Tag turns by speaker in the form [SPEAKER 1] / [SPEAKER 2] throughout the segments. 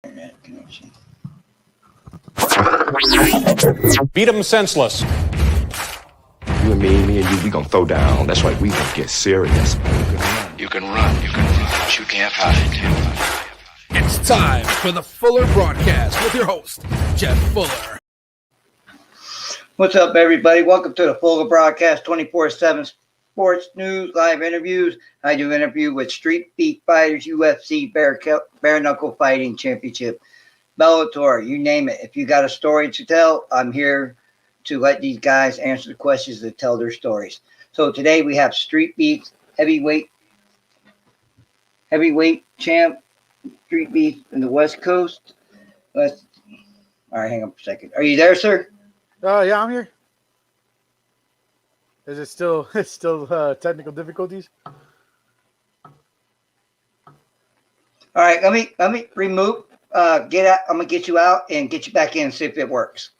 [SPEAKER 1] Internet connection.
[SPEAKER 2] Beat them senseless.
[SPEAKER 3] You and me and you, we gonna throw down. That's right, we gonna get serious.
[SPEAKER 4] You can run, but you can't hide.
[SPEAKER 5] It's time for the Fuller Broadcast with your host, Jeff Fuller.
[SPEAKER 1] What's up, everybody? Welcome to the Fuller Broadcast 24/7 Sports News Live Interviews. I do an interview with Street Beat Fighters, UFC, Bare Knuckle Fighting Championship, Bellator, you name it. If you got a story to tell, I'm here to let these guys answer the questions and tell their stories. So today we have Street Beats heavyweight champ, Street Beats in the West Coast. All right, hang on for a second. Are you there, sir?
[SPEAKER 6] Yeah, I'm here. Is it still technical difficulties?
[SPEAKER 1] All right, let me remove. Get out. I'm gonna get you out and get you back in and see if it works.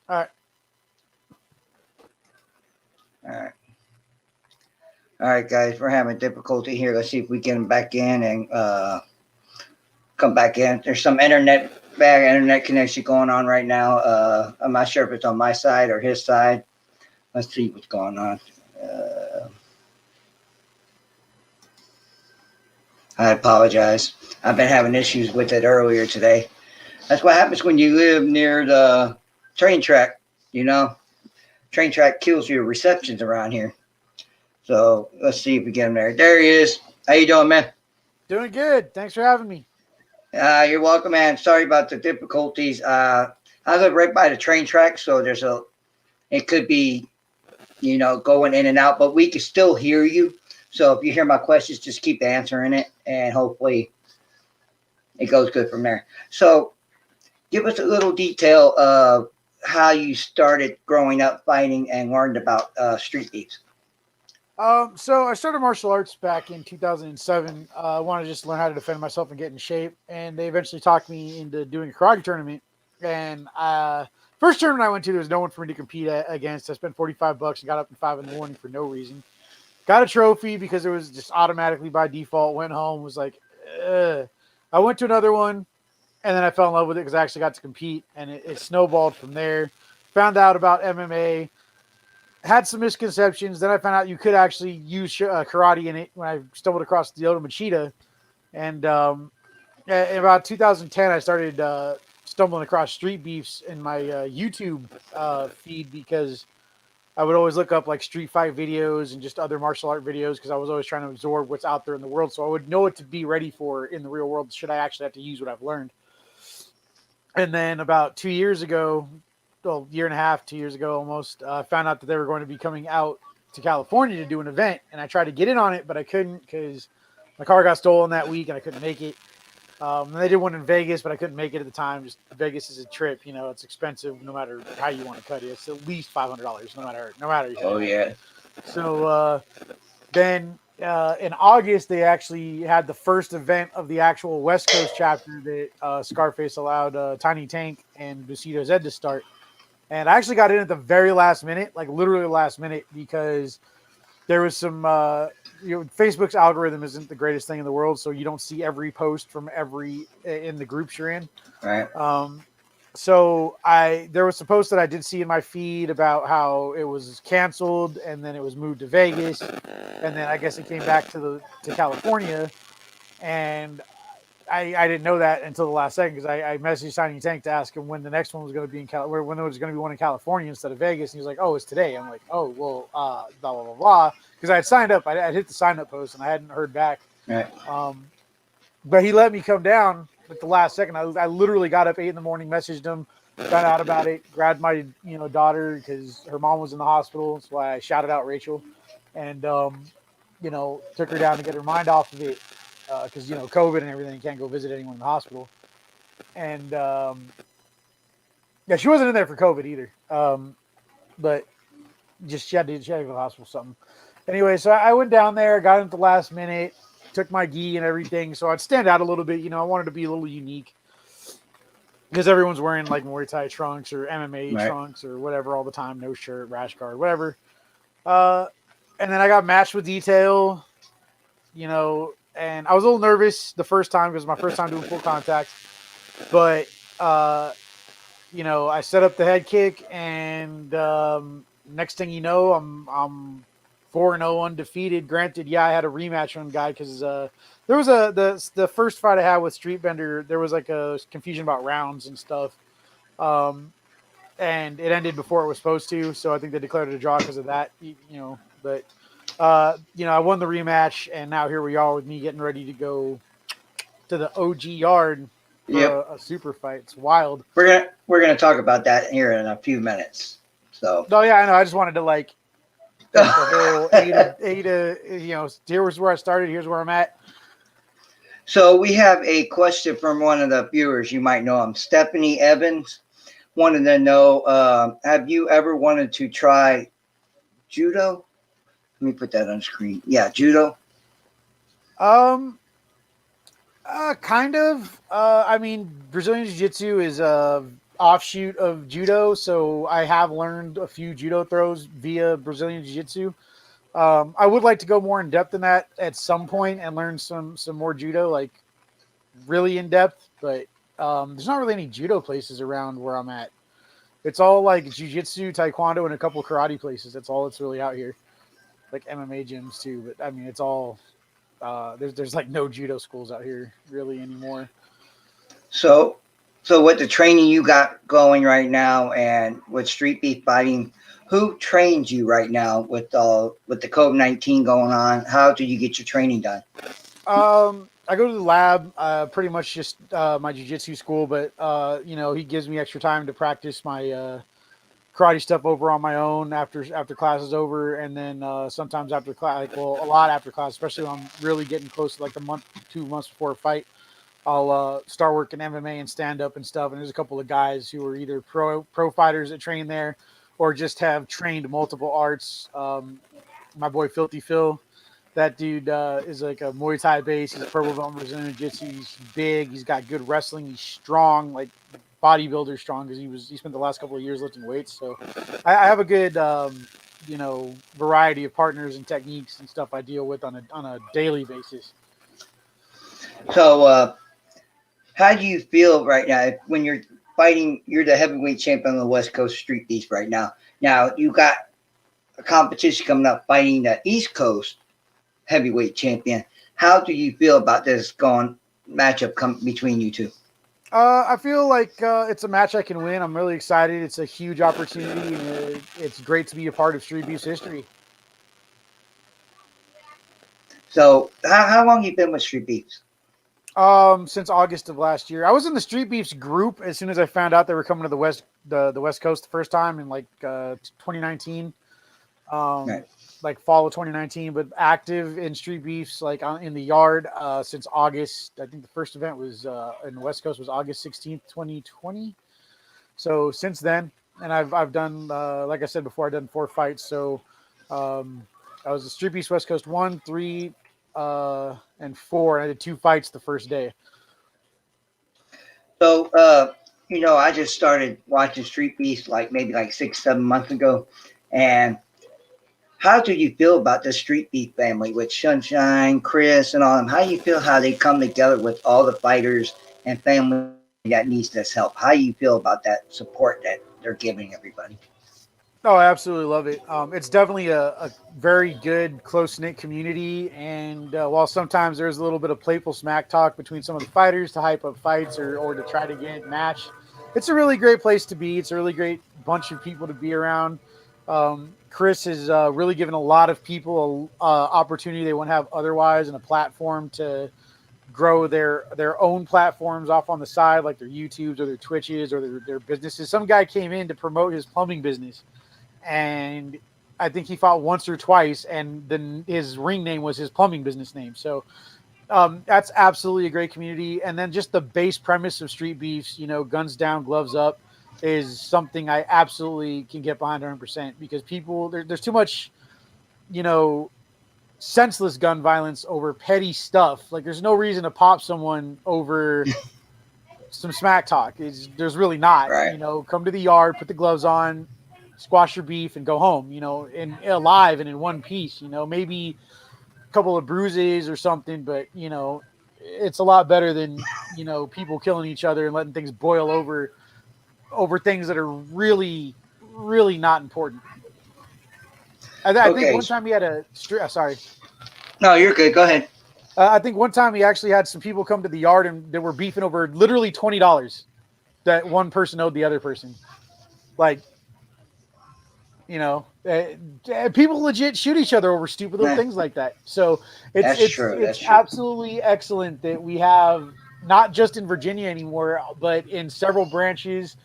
[SPEAKER 6] All right.
[SPEAKER 1] All right, guys. We're having difficulty here. Let's see if we get them back in and come back in. There's some bad internet connection going on right now. I'm not sure if it's on my side or his side. Let's see what's going on. I apologize. I've been having issues with it earlier today. That's what happens when you live near the train track. You know, train track kills your receptions around here. So let's see if we get him there. There he is. How you doing, man?
[SPEAKER 6] Doing good. Thanks for having me.
[SPEAKER 1] You're welcome, man. Sorry about the difficulties. I live right by the train track, so it could be, going in and out, but we can still hear you. So if you hear my questions, just keep answering it, and hopefully it goes good from there. So give us a little detail of how you started growing up fighting and learned about street beats.
[SPEAKER 6] So I started martial arts back in 2007. I wanted to just learn how to defend myself and get in shape, and they eventually talked me into doing a karate tournament. And first tournament I went to, there was no one for me to compete against. I spent $45 and got up at 5 in the morning for no reason. Got a trophy because it was just automatically by default. Went home, was like, ugh. I went to another one, and then I fell in love with it because I actually got to compete, and it snowballed from there. Found out about MMA, had some misconceptions. Then I found out you could actually use karate in it when I stumbled across the Ultimate Cheetah. And in about 2010, I started stumbling across Street Beefs in my YouTube feed because I would always look up like street fight videos and just other martial art videos because I was always trying to absorb what's out there in the world. So I would know what to be ready for in the real world should I actually have to use what I've learned. And then about 2 years ago, well, year and a half, 2 years ago almost, I found out that they were going to be coming out to California to do an event. And I tried to get in on it, but I couldn't because my car got stolen that week and I couldn't make it. And they did one in Vegas, but I couldn't make it at the time. Just Vegas is a trip, it's expensive no matter how you want to cut it. It's at least $500, no matter.
[SPEAKER 1] Oh yeah.
[SPEAKER 6] So then in August they actually had the first event of the actual West Coast chapter that Scarface allowed Tiny Tank and Busito Zed to start. And I actually got in at the very last minute, like literally the last minute, because there was some Facebook's algorithm isn't the greatest thing in the world, so you don't see every post from in the groups you're in.
[SPEAKER 1] Right.
[SPEAKER 6] So there was a post that I did see in my feed about how it was canceled and then it was moved to Vegas, and then I guess it came back to California, and I didn't know that until the last second because I messaged Tiny Tank to ask him when the next one was going to be when there was going to be one in California instead of Vegas, and he was like, "Oh, it's today." I'm like, "Oh, well, blah blah blah blah," because I had signed up. I hit the sign up post and I hadn't heard back.
[SPEAKER 1] Right.
[SPEAKER 6] But he let me come down at the last second. I literally got up 8 in the morning, messaged him, found out about it, grabbed my daughter because her mom was in the hospital. That's why I shouted out Rachel, and took her down to get her mind off of it. Because COVID and everything, can't go visit anyone in the hospital, and she wasn't in there for COVID either. But just she had to go to the hospital or something. Anyway, so I went down there, got in at the last minute, took my gi and everything, so I'd stand out a little bit. I wanted to be a little unique because everyone's wearing like Muay Thai trunks or MMA trunks or whatever all the time, no shirt, rash guard, whatever. And then I got matched with Detail, And I was a little nervous the first time because it was my first time doing full contact. but I set up the head kick, and next thing you know, I'm 4-0 undefeated. Granted, yeah, I had a rematch on guy because there was the first fight I had with Street Bender. There was like a confusion about rounds and stuff, and it ended before it was supposed to. So I think they declared it a draw because of that. But I won the rematch, and now here we are with me getting ready to go to the OG yard for
[SPEAKER 1] Yep.
[SPEAKER 6] a super fight. It's wild.
[SPEAKER 1] We're gonna talk about that here in a few minutes. So.
[SPEAKER 6] No, yeah, I know. I just wanted to like the whole here's where I started. Here's where I'm at.
[SPEAKER 1] So we have a question from one of the viewers. You might know him, Stephanie Evans. Wanted to know, have you ever wanted to try judo? Let me put that on screen. Yeah, judo.
[SPEAKER 6] Kind of. I mean, Brazilian Jiu-Jitsu is a offshoot of judo, so I have learned a few judo throws via Brazilian Jiu-Jitsu. I would like to go more in depth in that at some point and learn some more judo, like really in depth. But there's not really any judo places around where I'm at. It's all like jiu-jitsu, taekwondo, and a couple karate places. That's all that's really out here. Like MMA gyms too, but I mean, it's all there's like no judo schools out here really anymore.
[SPEAKER 1] So with the training you got going right now, and with street beef fighting, who trains you right now with the COVID-19 going on? How do you get your training done?
[SPEAKER 6] I go to the lab, pretty much just my jiu-jitsu school, but he gives me extra time to practice my karate stuff over on my own after class is over, and then sometimes after class, a lot after class, especially when I'm really getting close to like a month, 2 months before a fight. I'll start working MMA and stand up and stuff. And there's a couple of guys who are either pro fighters that train there, or just have trained multiple arts. My boy Filthy Phil, that dude is like a Muay Thai base. He's a purple belt in Brazilian Jiu-Jitsu. He's big. He's got good wrestling. He's strong, like bodybuilder strong, because he spent the last couple of years lifting weights. So I have a good variety of partners and techniques and stuff I deal with on a daily basis.
[SPEAKER 1] So how do you feel right now when you're fighting? You're the heavyweight champion on the West Coast Street Beast right now. Now you got a competition coming up fighting the East Coast heavyweight champion. How do you feel about this matchup between you two?
[SPEAKER 6] I feel like it's a match I can win. I'm really excited. It's a huge opportunity, and it's great to be a part of Street Beef's history.
[SPEAKER 1] So how long you been with Street Beefs?
[SPEAKER 6] Since August of last year. I was in the Street Beefs group as soon as I found out they were coming to the West Coast the first time in like 2019.
[SPEAKER 1] Right.
[SPEAKER 6] Like fall of 2019, but active in Street Beefs like in the yard since August. I think the first event was in the West Coast was August 16th, 2020. So since then, and I've done like I said before, I've done 4 fights. So I was a Street Beefs West Coast 1, 3, and 4. And I did 2 fights the first day.
[SPEAKER 1] So I just started watching Street Beefs maybe 6-7 months ago, and how do you feel about the Street Beef family with Sunshine, Chris, and all them? How do you feel how they come together with all the fighters and family that needs this help? How do you feel about that support that they're giving everybody?
[SPEAKER 6] Oh, I absolutely love it. It's definitely a very good, close-knit community. And while sometimes there's a little bit of playful smack talk between some of the fighters to hype up fights or to try to get match, it's a really great place to be. It's a really great bunch of people to be around. Chris has really given a lot of people an opportunity they wouldn't have otherwise, and a platform to grow their own platforms off on the side, like their YouTubes or their Twitches or their businesses. Some guy came in to promote his plumbing business, and I think he fought once or twice, and then his ring name was his plumbing business name. So that's absolutely a great community. And then just the base premise of Street Beefs, guns down, gloves up, is something I absolutely can get behind 100%, because people there's too much, senseless gun violence over petty stuff. Like there's no reason to pop someone over some smack talk. There's really not.
[SPEAKER 1] Right.
[SPEAKER 6] Come to the yard, put the gloves on, squash your beef, and go home. In alive and in one piece. Maybe a couple of bruises or something, but it's a lot better than, you know, people killing each other and letting things boil over things that are really, really not important. I think one time he had sorry.
[SPEAKER 1] No, you're good. Go ahead.
[SPEAKER 6] I think one time he actually had some people come to the yard and they were beefing over literally $20 that one person owed the other person. Like, you know, people legit shoot each other over stupid little things like that. So
[SPEAKER 1] That's true.
[SPEAKER 6] it's absolutely excellent that we have, not just in Virginia anymore, but in several branches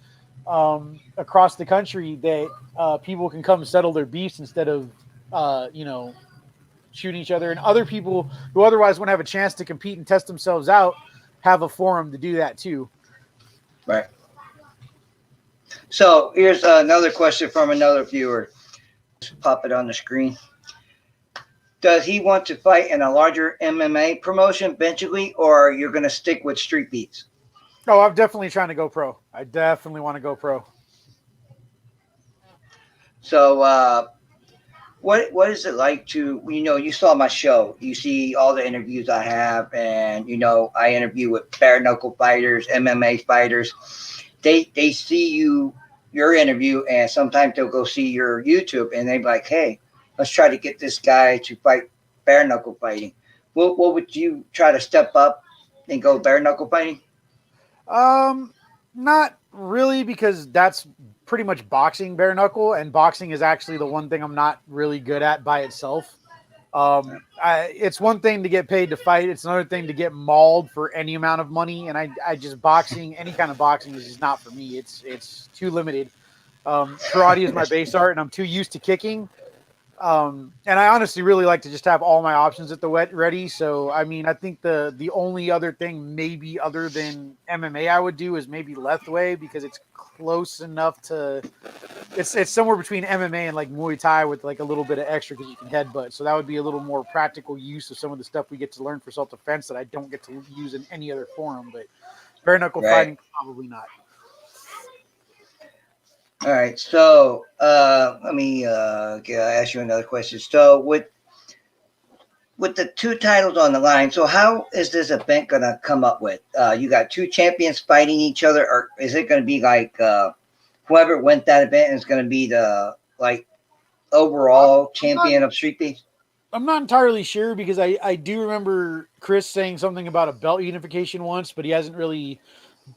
[SPEAKER 6] across the country, that people can come settle their beefs instead of, you know, shooting each other. And other people who otherwise wouldn't have a chance to compete and test themselves out have a forum to do that too.
[SPEAKER 1] Right. So here's another question from another viewer. Just pop it on the screen. Does he want to fight in a larger MMA promotion eventually, or you're going to stick with street beats?
[SPEAKER 6] Oh, I'm definitely trying to go pro. I definitely want to go pro.
[SPEAKER 1] So what is it like to, you know, you saw my show, you see all the interviews I have, and, you know, I interview with bare knuckle fighters, MMA fighters. They see your interview, and sometimes they'll go see your YouTube, and they're like, hey, let's try to get this guy to fight bare knuckle fighting. What would you try to step up and go bare knuckle fighting?
[SPEAKER 6] Not really, because that's pretty much boxing bare knuckle, and boxing is actually the one thing I'm not really good at by itself. It's one thing to get paid to fight. It's another thing to get mauled for any amount of money. And I just, boxing, any kind of boxing is just not for me. It's too limited. Karate is my base art, and I'm too used to kicking. And I honestly really like to just have all my options at the ready. So, I mean, I think the only other thing maybe other than MMA I would do is maybe Lethway, because it's close enough to, it's somewhere between MMA and like Muay Thai with like a little bit of extra because you can headbutt. So that would be a little more practical use of some of the stuff we get to learn for self-defense that I don't get to use in any other forum. But bare knuckle fighting, probably not.
[SPEAKER 1] All right, so let me ask you another question. So with the two titles on the line, so how is this event going to come up with? You got two champions fighting each other, or is it going to be like whoever went that event is going to be the like overall champion of Street Beefs?
[SPEAKER 6] I'm not entirely sure, because I do remember Chris saying something about a belt unification once, but he hasn't really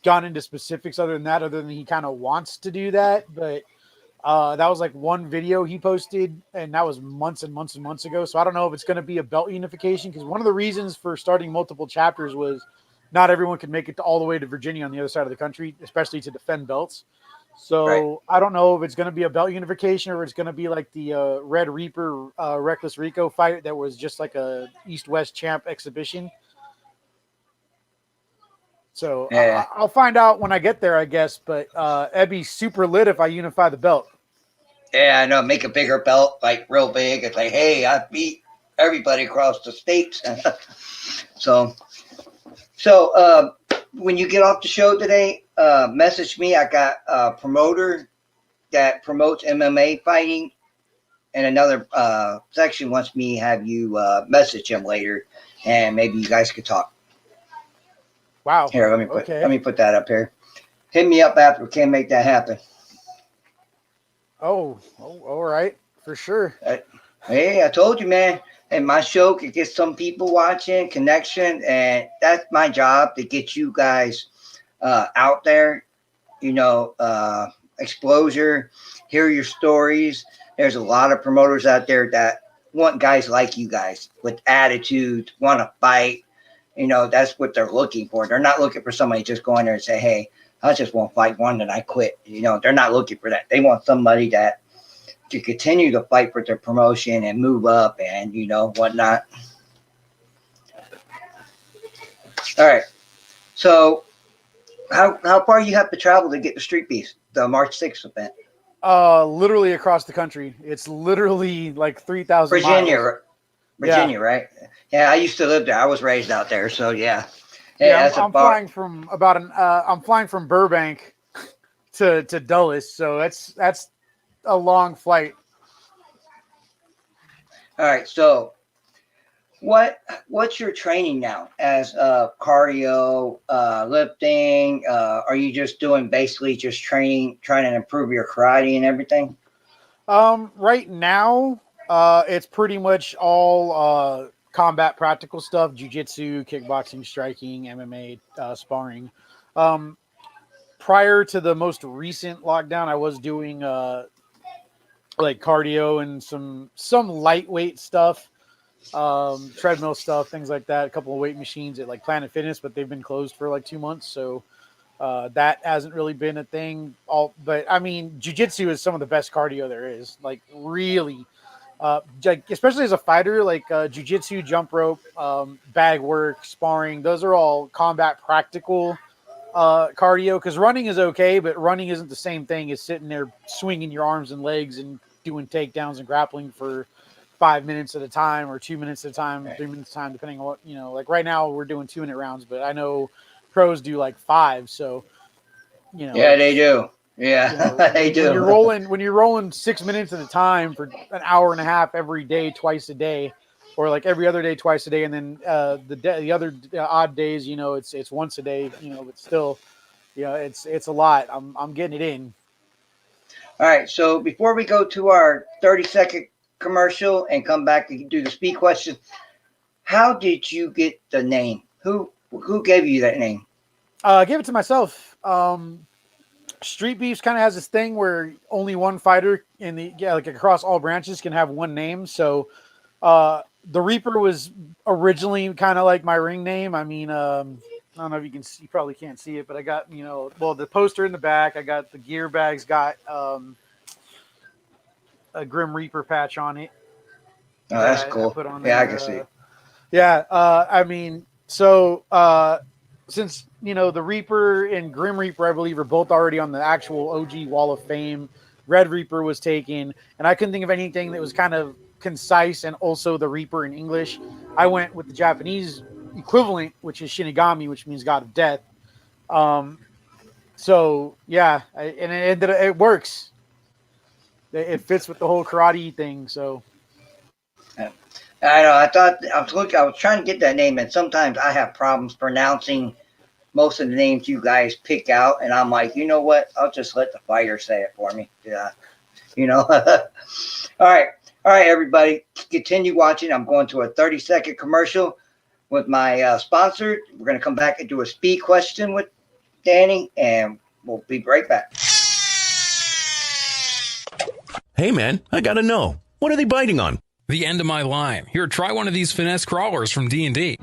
[SPEAKER 6] gone into specifics other than he kind of wants to do that. But that was like one video he posted, and that was months and months and months ago. So I don't know if it's going to be a belt unification, because one of the reasons for starting multiple chapters was not everyone could make it all the way to Virginia on the other side of the country, especially to defend belts. So right. I don't know if it's going to be a belt unification, or it's going to be like the Red Reaper, Reckless Rico fight that was just like a East-West champ exhibition. So yeah. I'll find out when I get there, I guess. But it'd be super lit if I unify the belt.
[SPEAKER 1] Yeah, I know. Make a bigger belt, like real big. It's like, hey, I beat everybody across the states. So when you get off the show today, message me. I got a promoter that promotes MMA fighting, and another section wants me to have you message him later, and maybe you guys could talk.
[SPEAKER 6] Wow.
[SPEAKER 1] Here, let me put that up here. Hit me up after we can make that happen.
[SPEAKER 6] Oh, all right, for sure.
[SPEAKER 1] Hey, I told you, man. And my show could get some people watching, connection, and that's my job, to get you guys out there. You know, exposure. Hear your stories. There's a lot of promoters out there that want guys like you guys with attitude, want to fight. You know, that's what they're looking for. They're not looking for somebody just go in there and say, hey, I just want to fight one and I quit. You know, they're not looking for that. They want somebody that can continue to fight for their promotion and move up and, you know, whatnot. All right. So how far you have to travel to get to Street Beefs, the March 6th event?
[SPEAKER 6] Literally across the country. It's literally like 3,000
[SPEAKER 1] miles. Virginia, yeah. Right? Yeah, I used to live there. I was raised out there, so yeah.
[SPEAKER 6] Yeah, I'm flying from I'm flying from Burbank to Dulles, so that's a long flight.
[SPEAKER 1] All right, so what's your training now as cardio, lifting? Are you just doing basically just training, trying to improve your karate and everything?
[SPEAKER 6] Right now, it's pretty much all combat practical stuff: jujitsu, kickboxing, striking, MMA, sparring. Um, Prior to the most recent lockdown, I was doing like cardio and some lightweight stuff, treadmill stuff, things like that. A couple of weight machines at like Planet Fitness, but they've been closed for like 2 months, so that hasn't really been a thing. But I mean, jujitsu is some of the best cardio there is. Like really, like, especially as a fighter, like jujitsu, jump rope, bag work, sparring. Those are all combat practical cardio, because running is okay, but running isn't the same thing as sitting there swinging your arms and legs and doing takedowns and grappling for 5 minutes at a time or 2 minutes at a time, 3 minutes at a time, depending on what, like right now we're doing 2 minute rounds, but I know pros do like 5. So,
[SPEAKER 1] Yeah, they do. Yeah, they do.
[SPEAKER 6] When you're rolling 6 minutes at a time for an hour and a half every day, twice a day, or like every other day, twice a day, and then the other odd days, it's once a day, but still, it's a lot. I'm getting it in.
[SPEAKER 1] All right. So before we go to our 30-second commercial and come back and do the speed question, how did you get the name? Who gave you that name?
[SPEAKER 6] I gave it to myself. Street Beefs kind of has this thing where only one fighter like across all branches can have one name. So the Reaper was originally kind of like my ring name. I mean, I don't know if you can see, you probably can't see it, but I got, the poster in the back. I got the gear bags, got a Grim Reaper patch on it.
[SPEAKER 1] Oh, that's cool.
[SPEAKER 6] I put on
[SPEAKER 1] yeah,
[SPEAKER 6] there.
[SPEAKER 1] I can see.
[SPEAKER 6] Yeah. I mean, so since, the Reaper and Grim Reaper, I believe, are both already on the actual OG Wall of Fame. Red Reaper was taken, and I couldn't think of anything that was kind of concise and also the Reaper in English. I went with the Japanese equivalent, which is Shinigami, which means God of Death. So yeah, and it works. It fits with the whole karate thing. So
[SPEAKER 1] I know. I was trying to get that name, and sometimes I have problems pronouncing most of the names you guys pick out, and I'm like, you know what? I'll just let the fighter say it for me. Yeah, All right, everybody, continue watching. I'm going to a 30-second commercial with my sponsor. We're going to come back and do a speed question with Danny, and we'll be right back.
[SPEAKER 7] Hey man, I gotta know, what are they biting on?
[SPEAKER 8] The end of my line. Here, try one of these finesse crawlers from D&D.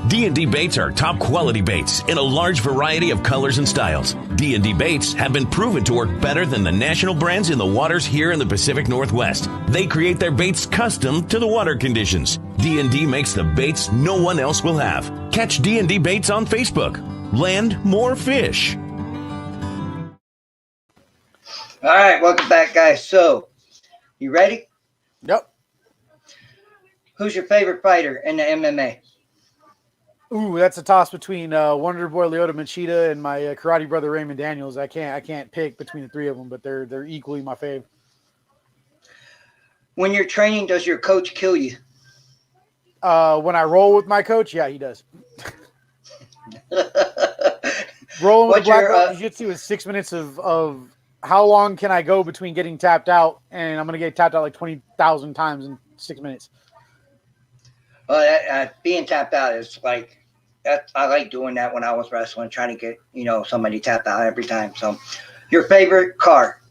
[SPEAKER 7] D&D baits are top quality baits in a large variety of colors and styles. D&D baits have been proven to work better than the national brands in the waters here in the Pacific Northwest. They create their baits custom to the water conditions. D&D makes the baits no one else will have. Catch D&D baits on Facebook. Land more fish.
[SPEAKER 1] All right, welcome back, guys. So, you ready?
[SPEAKER 6] yep.
[SPEAKER 1] Who's your favorite fighter in the MMA?
[SPEAKER 6] Ooh, that's a toss between Wonder Boy Lyoto Machida and my karate brother Raymond Daniels. I can't pick between the three of them, but they're equally my fave.
[SPEAKER 1] When you're training, does your coach kill you?
[SPEAKER 6] When I roll with my coach, yeah, he does. Rolling with black belt jiu-jitsu is 6 minutes of how long can I go between getting tapped out, and I'm going to get tapped out like 20,000 times in 6 minutes.
[SPEAKER 1] Being tapped out is like, I like doing that when I was wrestling, trying to get, somebody tapped out every time. So, your favorite car?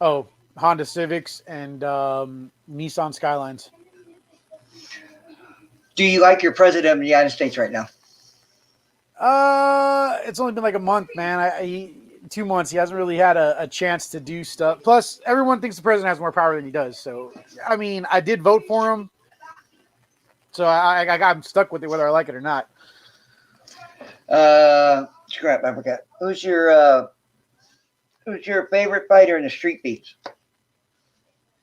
[SPEAKER 6] Oh, Honda Civics and Nissan Skylines.
[SPEAKER 1] Do you like your president of the United States right now?
[SPEAKER 6] It's only been like a month, man. 2 months. He hasn't really had a chance to do stuff. Plus, everyone thinks the president has more power than he does. So, I mean, I did vote for him. So I'm stuck with it whether I like it or not.
[SPEAKER 1] Scrap, I forgot. Who's your favorite fighter in the Street Beefs?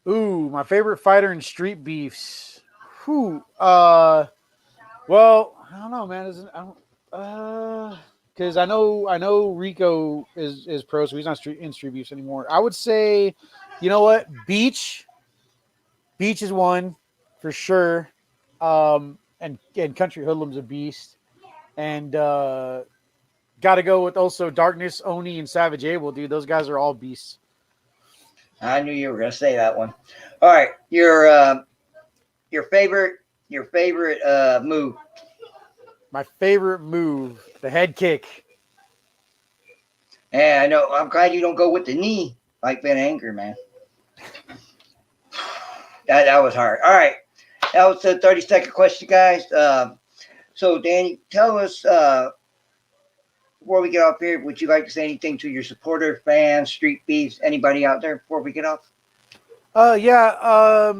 [SPEAKER 6] Ooh, my favorite fighter in Street Beefs. Well, I don't know, man. Because I know Rico is pro, so he's not in Street Beefs anymore. I would say, you know what, Beach is one for sure. And Country Hoodlum's a beast. And got to go with also Darkness, Oni, and Savage Abel, dude. Those guys are all beasts.
[SPEAKER 1] I knew you were going to say that one. All right, your favorite move.
[SPEAKER 6] My favorite move, the head kick.
[SPEAKER 1] And I know I'm glad you don't go with the knee like Van Anger, man. That was hard. All right, that was the 30-second question, guys. So Danny, tell us before we get off here, would you like to say anything to your supporter, fans, Street Beefs, anybody out there before we get off?
[SPEAKER 6] Yeah.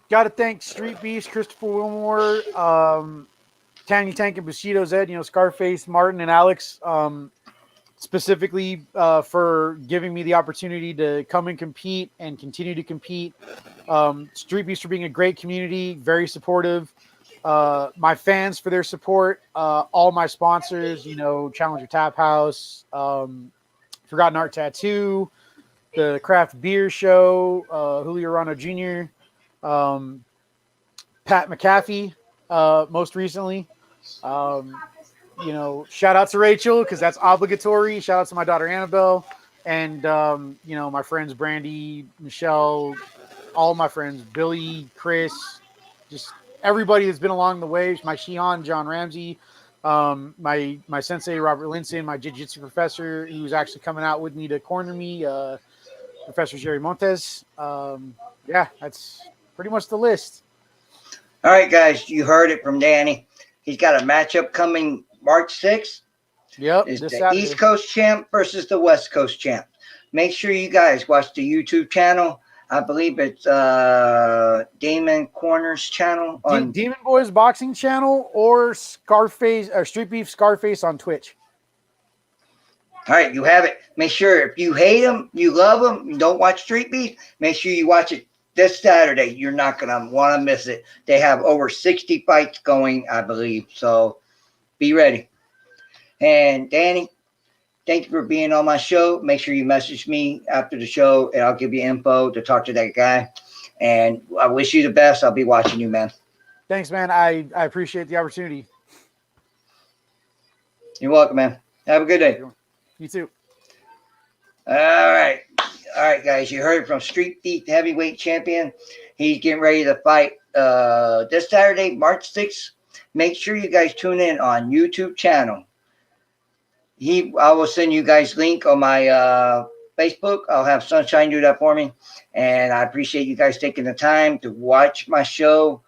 [SPEAKER 6] Got to thank Street Beefs, Christopher Wilmore, Tanya Tank and Bushido Zed, Scarface, Martin, and Alex, specifically for giving me the opportunity to come and compete and continue to compete. Street Beefs for being a great community, very supportive. My fans for their support, all my sponsors, Challenger Tap House, Forgotten Art Tattoo, the Craft Beer Show, Julio Rano Jr., Pat McAfee, most recently. Shout out to Rachel because that's obligatory. Shout out to my daughter Annabelle, and my friends Brandy, Michelle, all my friends, Billy, Chris, just everybody that's been along the way. My Shihan, John Ramsey, my sensei Robert Linson, my jiu-jitsu professor who's actually coming out with me to corner me, Professor Jerry Montes. Yeah, that's pretty much the list.
[SPEAKER 1] All right, guys, you heard it from Danny. He's got a matchup coming March 6th.
[SPEAKER 6] Yep.
[SPEAKER 1] It's the
[SPEAKER 6] Saturday.
[SPEAKER 1] East Coast champ versus the West Coast champ. Make sure you guys watch the YouTube channel. I believe it's Damon Corner's channel on
[SPEAKER 6] Demon Boys Boxing Channel or Scarface or Street Beef Scarface on Twitch.
[SPEAKER 1] All right, you have it. Make sure if you hate them, you love them, you don't watch Street Beef, make sure you watch it this Saturday. You're not going to want to miss it. They have over 60 fights going, I believe. So be ready. And Danny, thank you for being on my show. Make sure you message me after the show, and I'll give you info to talk to that guy. And I wish you the best. I'll be watching you, man.
[SPEAKER 6] Thanks, man. I appreciate the opportunity.
[SPEAKER 1] You're welcome, man. Have a good day.
[SPEAKER 6] You too.
[SPEAKER 1] All right, guys. You heard from Street Beef heavyweight champion. He's getting ready to fight this Saturday, March 6th. Make sure you guys tune in on YouTube channel. I will send you guys link on my Facebook. I'll have Sunshine do that for me. And I appreciate you guys taking the time to watch my show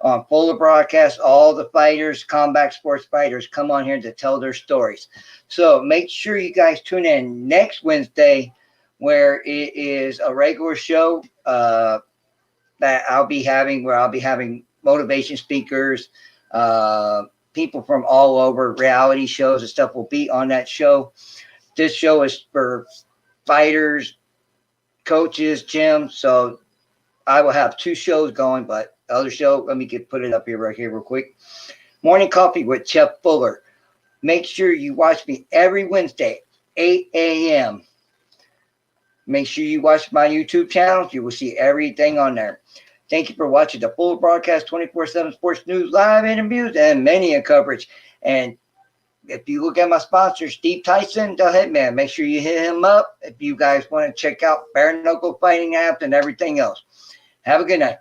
[SPEAKER 1] on Fuller Broadcast. All the fighters, combat sports fighters, come on here to tell their stories. So make sure you guys tune in next Wednesday, where it is a regular show that I'll be having, where I'll be having motivation speakers, people from all over, reality shows and stuff will be on that show. This show is for fighters, coaches, gyms. So I will have two shows going, but the other show, let me put it up here right here real quick. Morning Coffee with Chef Fuller. Make sure you watch me every Wednesday, 8 a.m. Make sure you watch my YouTube channel. You will see everything on there. Thank you for watching the Full Broadcast 24/7 Sports News Live interviews and mania coverage. And if you look at my sponsor, Steve Tyson, the Hitman, make sure you hit him up if you guys want to check out Bare Knuckle Fighting Apps and everything else. Have a good night.